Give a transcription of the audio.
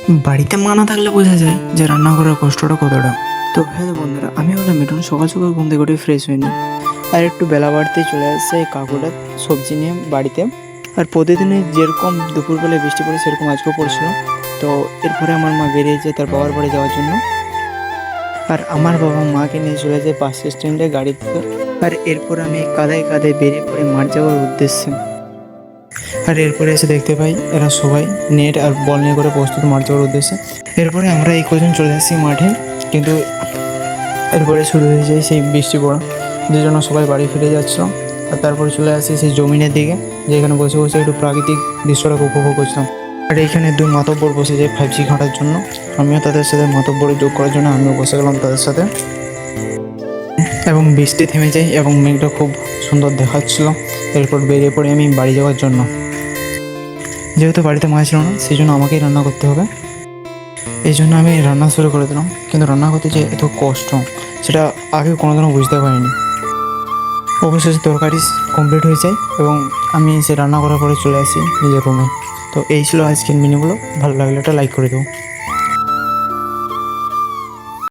বাড়িতে মা না থাকলে বোঝা যায় যে রান্না করার কষ্টটা কতটা। তো হ্যালো বন্ধুরা, আমি হলাম মিঠুন। সকাল সকাল ঘুম থেকে উঠে ফ্রেশ হয়নি, আর একটু বেলা বাড়তেই চলে আসছে এই কাকুটা সবজি নিয়ে বাড়িতে। আর প্রতিদিনই যেরকম দুপুরবেলায় বৃষ্টি পড়ে সেরকম আজকেও পড়ছিল। তো এরপরে আমার মা বেরিয়েছে তার বাবার বাড়ি যাওয়ার জন্য, আর আমার বাবা মাকে নিয়ে চলে যায় বাস স্ট্যান্ডে গাড়িতে। আর এরপর আমি কাদায় কাদায় বেরিয়ে পড়ে মাঠ যাওয়ার উদ্দেশ্যে। আর এরপরে এসে দেখতে পাই এরা সবাই নেট আর বল নিয়ে করে প্রস্তুত মাঠ যাওয়ার উদ্দেশ্যে। এরপরে আমরা এই কজন চলে আসি মাঠে, কিন্তু এরপরে শুরু হয়ে যায় সেই বৃষ্টি পড়া, যে জন্য সবাই বাড়ি ফিরে যাচ্ছিল। আর তারপরে চলে আসি সেই জমিনের দিকে, যেখানে বসে বসে একটু প্রাকৃতিক দৃশ্যটাকে উপভোগ করছিলাম। আর এইখানে দুই মাতব্বর বসে যায় 5G ঘাঁটার জন্য। আমিও তাদের সাথে মাতব্বরে যোগ করার জন্য আমিও বসে গেলাম তাদের সাথে। এবং বৃষ্টি থেমে যায় এবং মেঘটা খুব সুন্দর দেখাচ্ছিল। এরপর বেরিয়ে পড়ি আমি বাড়ি যাওয়ার জন্য। যেহেতু বাড়িতে মা ছিল না, সেই জন্য আমাকেই রান্না করতে হবে। এই জন্য আমি রান্না শুরু করে দিলাম, কিন্তু রান্না করতে যে এত কষ্ট সেটা আগে কোনোদিনও বুঝতে পারিনি। অবশেষে তরকারি কমপ্লিট হয়ে যায় এবং আমি সে রান্না করার পরে চলে আসি নিজের রুমে। তো এই ছিল আজকের মিনিগুলো। ভালো লাগলে একটা লাইক করে দেবো।